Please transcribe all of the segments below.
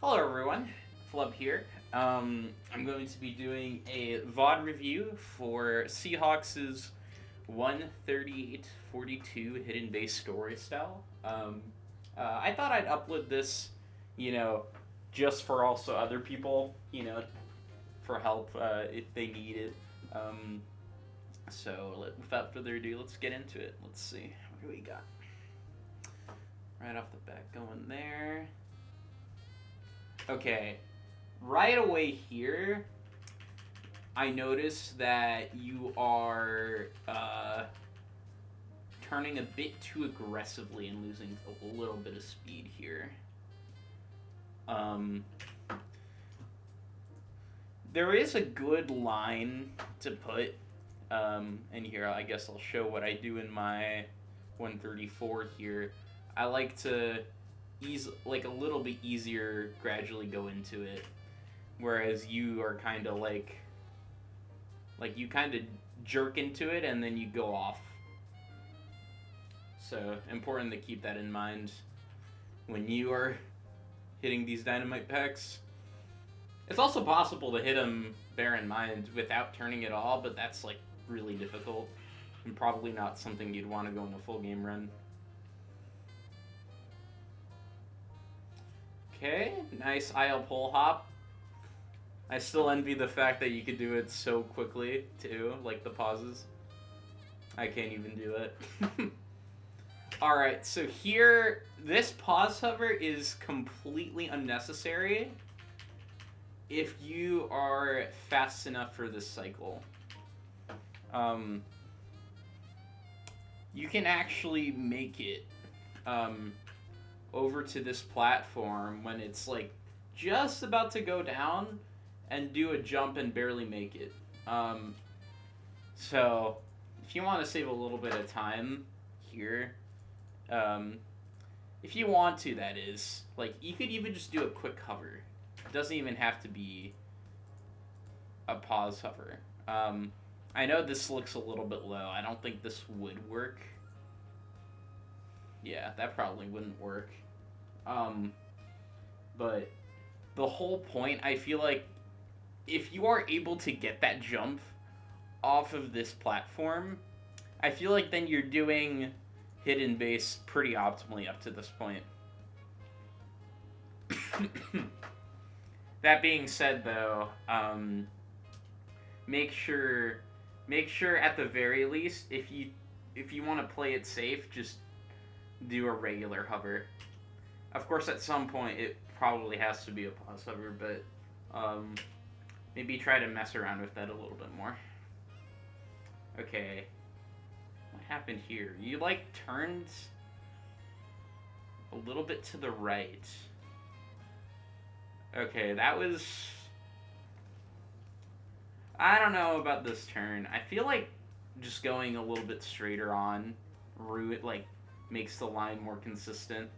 Hello everyone, Flub here. I'm going to be doing a VOD review for Seahawks' 138-42 Hidden Base story style. I thought I'd upload this, you know, just for also other people, for help if they need it. Without further ado, let's get into it. Let's see, what do we got? Right off the bat, going there. Okay, right away here, I noticed that you are turning a bit too aggressively and losing a little bit of speed here. There is a good line to put in here. I guess I'll show what I do in my 134 here. I like to a little bit easier gradually go into it, whereas you are kind of like you kind of jerk into it and then you go off. So important to keep that in mind when you are hitting these dynamite packs. It's also possible to hit them, bear in mind, without turning at all, but that's like really difficult and probably not something you'd want to go in a full game run. Okay, nice IL pull hop. I still envy the fact that you could do it so quickly, too, like the pauses. I can't even do it. Alright, so here, this pause hover is completely unnecessary if you are fast enough for this cycle. You can actually make it over to this platform when it's like just about to go down and do a jump and barely make it. So if you want to save a little bit of time here, if you want to, that is, like, you could even just do a quick hover. It doesn't even have to be a pause hover. I know this looks a little bit low. I don't think this would work. Yeah, that probably wouldn't work. But the whole point, I feel like, if you are able to get that jump off of this platform, I feel like then you're doing Hidden Base pretty optimally up to this point. That being said, though, make sure at the very least, if you want to play it safe, just do a regular hover. Of course, at some point, it probably has to be a pause hover, but maybe try to mess around with that a little bit more. Okay. What happened here? You, turned a little bit to the right. Okay, that was... I don't know about this turn. I feel like just going a little bit straighter on makes the line more consistent.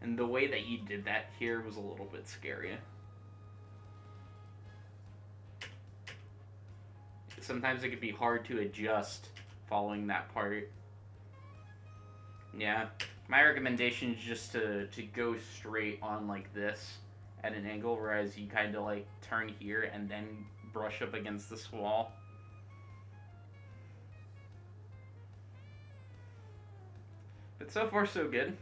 And the way that you did that here was a little bit scary. Sometimes it could be hard to adjust following that part. Yeah. My recommendation is just to go straight on like this at an angle, whereas you kind of turn here and then brush up against this wall. But so far so good.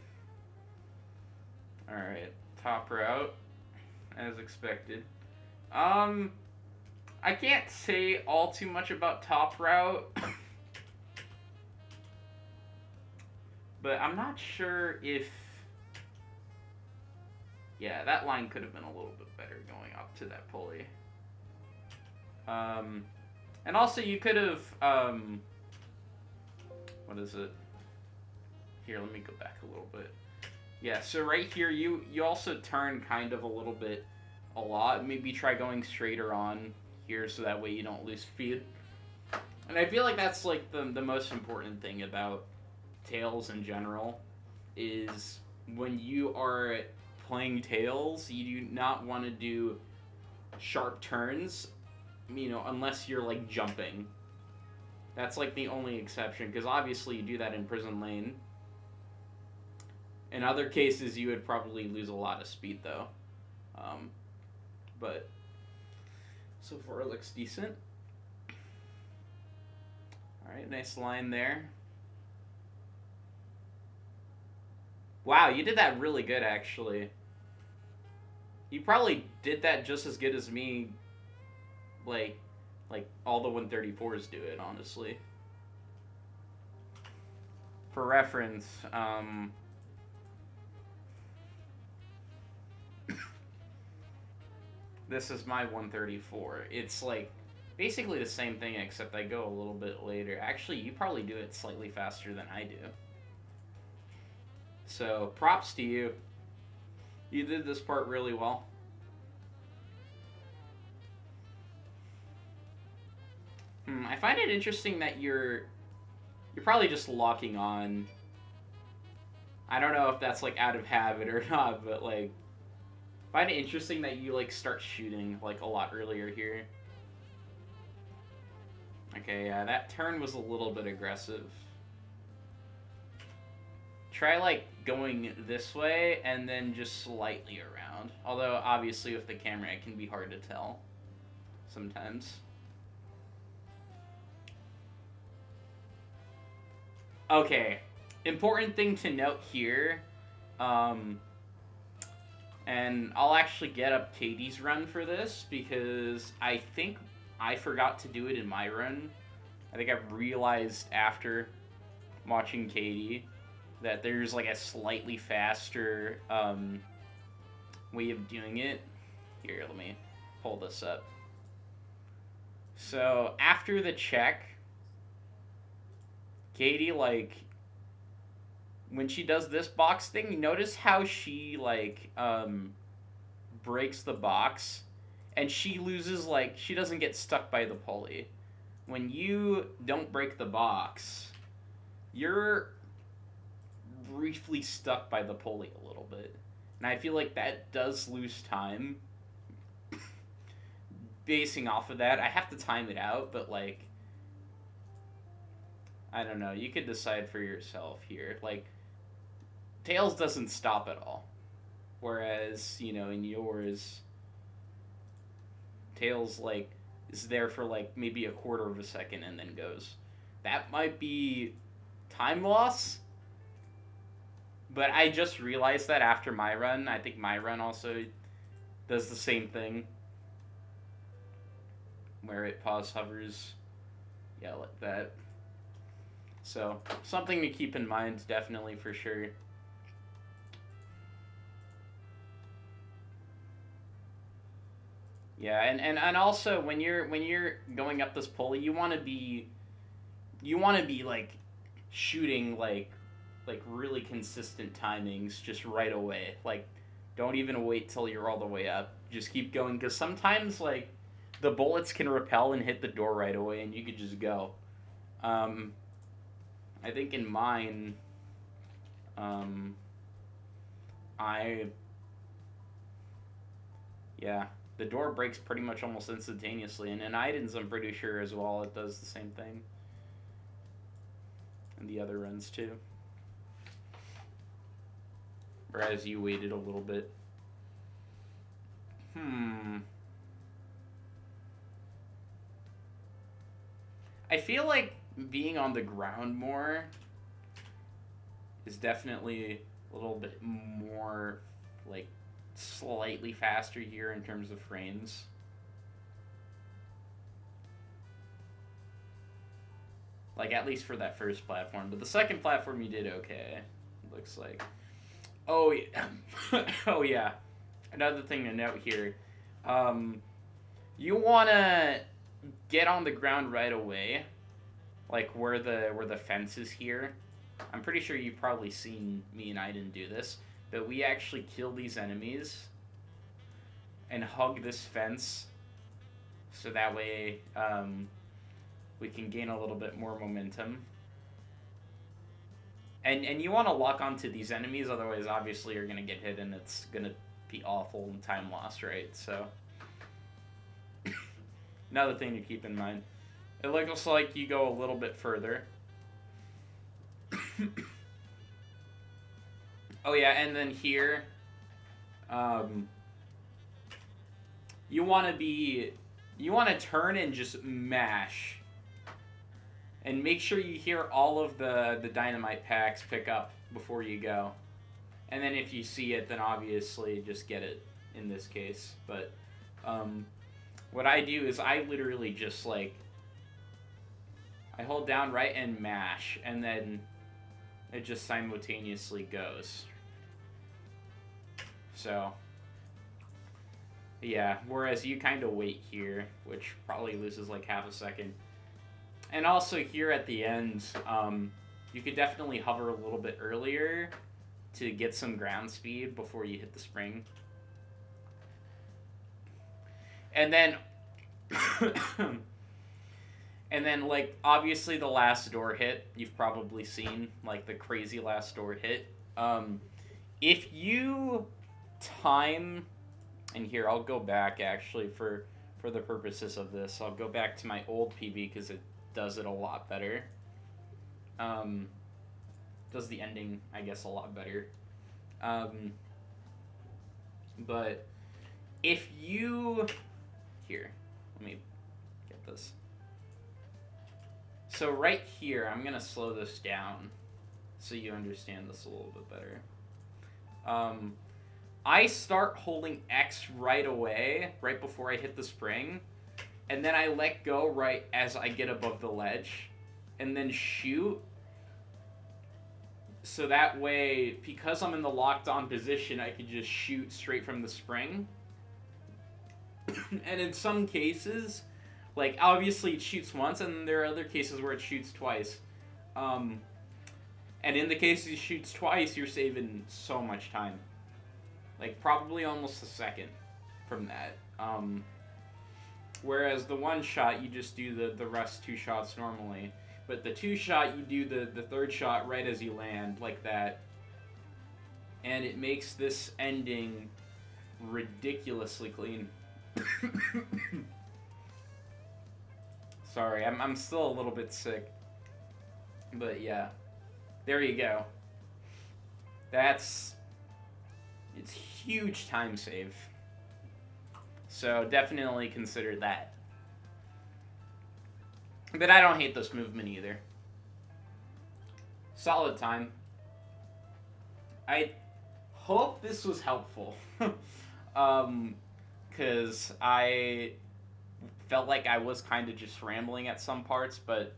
Alright, top route, as expected. I can't say all too much about top route, but I'm not sure if... Yeah, that line could have been a little bit better going up to that pulley. And also you could have, what is it? Here, let me go back a little bit. Yeah, so right here, you also turn kind of a lot. Maybe try going straighter on here so that way you don't lose speed. And I feel like that's the most important thing about tails in general, is when you are playing tails, you do not want to do sharp turns, unless you're jumping. That's the only exception, because obviously you do that in Prison Lane. In other cases, you would probably lose a lot of speed, though. Um, but so far it looks decent. All right, nice line there. Wow, you did that really good, actually. You probably did that just as good as me, like, like all the 134s do it, honestly. For reference, this is my 134. It's like basically the same thing, except I go a little bit later. Actually, you probably do it slightly faster than I do. So props to you. You did this part really well. I find it interesting that you're probably just locking on. I don't know if that's like out of habit or not, but like I find it interesting that you like start shooting like a lot earlier here. Okay, yeah, that turn was a little bit aggressive. Try like going this way and then just slightly around. Although obviously with the camera it can be hard to tell sometimes. Okay, important thing to note here, um, and I'll actually get up Katie's run for this because I think I forgot to do it in my run. I think I realized after watching Katie that there's like a slightly faster way of doing it. Here, let me pull this up. So after the check, Katie, like, when she does this box thing, notice how she like breaks the box and she loses, like, she doesn't get stuck by the pulley. When you don't break the box, you're briefly stuck by the pulley a little bit. And I feel like that does lose time. Basing off of that, I have to time it out, but like, I don't know. You could decide for yourself here. Like, Tails doesn't stop at all. Whereas, you know, in yours, Tails, like, is there for, like, maybe a quarter of a second and then goes. That might be time loss. But I just realized that after my run. I think my run also does the same thing. Where it pause hovers. Yeah, like that. So, something to keep in mind, definitely, for sure. Yeah, and also when you're going up this pulley, you want to be like shooting like really consistent timings just right away. Like, don't even wait till you're all the way up. Just keep going, because sometimes like the bullets can repel and hit the door right away, and you could just go. Um, I think in mine, um, I yeah, the door breaks pretty much almost instantaneously, and in Aiden's I'm pretty sure as well it does the same thing, and the other runs too. Whereas you waited a little bit. I feel like being on the ground more is definitely a little bit more, like, slightly faster here in terms of frames. Like, at least for that first platform. But the second platform you did okay, looks like. Oh, yeah. Oh, yeah. Another thing to note here. You want to get on the ground right away. Like, where the fence is here. I'm pretty sure you've probably seen me and Aiden do this. But we actually kill these enemies and hug this fence. So that way, we can gain a little bit more momentum. And you want to lock onto these enemies, otherwise obviously you're going to get hit and it's going to be awful and time lost, right? So, another thing to keep in mind. It looks like you go a little bit further. Oh yeah, and then here, you want to turn and just mash. And make sure you hear all of the dynamite packs pick up before you go. And then if you see it, then obviously just get it in this case. But what I do is I literally just like, I hold down right and mash, and then it just simultaneously goes. So, yeah, whereas you kind of wait here, which probably loses like half a second. And also here at the end, you could definitely hover a little bit earlier to get some ground speed before you hit the spring. And then, and then like obviously the last door hit, you've probably seen like the crazy last door hit. If you time, and here I'll go back actually for the purposes of this, I'll go back to my old PB because it does it a lot better. Does the ending, I guess, a lot better. But if you... Here, let me get this. So right here, I'm going to slow this down so you understand this a little bit better. I start holding X right away, right before I hit the spring, and then I let go right as I get above the ledge, and then shoot. So that way, because I'm in the locked on position, I could just shoot straight from the spring. And in some cases, like obviously it shoots once, and there are other cases where it shoots twice. And in the case it shoots twice, you're saving so much time. Like probably almost a second from that. Whereas the one shot, you just do the rest 2 shots normally. But the 2 shot, you do the third shot right as you land, like that. And it makes this ending ridiculously clean. Sorry, I'm still a little bit sick. But yeah, there you go. It's huge time save. So definitely consider that. But I don't hate this movement either. Solid time. I hope this was helpful. Because I felt like I was kind of just rambling at some parts, but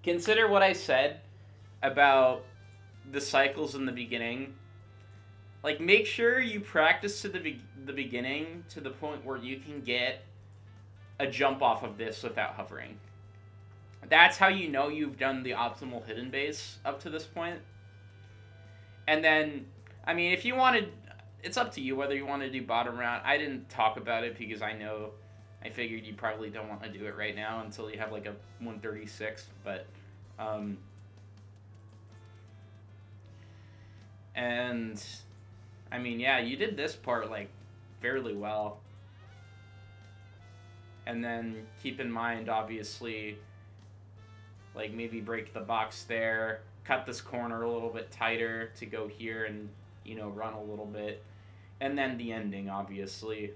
consider what I said about the cycles in the beginning. Like, make sure you practice to the beginning to the point where you can get a jump off of this without hovering. That's how you know you've done the optimal hidden base up to this point. And then, I mean, if you wanted, it's up to you whether you want to do bottom round. I didn't talk about it because I figured you probably don't want to do it right now until you have like a 136, but, and, I mean, yeah, you did this part, like, fairly well. And then keep in mind, obviously, like, maybe break the box there, cut this corner a little bit tighter to go here and, run a little bit. And then the ending, obviously.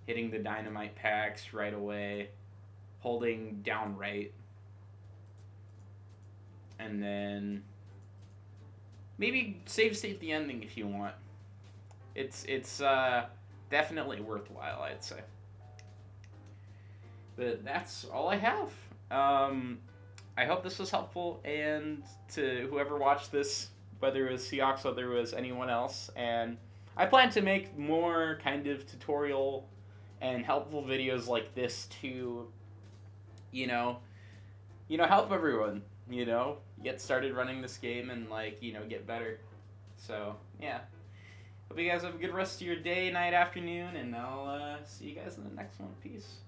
Hitting the dynamite packs right away, holding down right. And then maybe save state the ending if you want. It's definitely worthwhile, I'd say. But that's all I have. I hope this was helpful, and to whoever watched this, whether it was Seahawks, whether it was anyone else, and I plan to make more kind of tutorial and helpful videos like this to, help everyone, get started running this game and, get better. So, yeah. Hope you guys have a good rest of your day, night, afternoon, and I'll see you guys in the next one. Peace.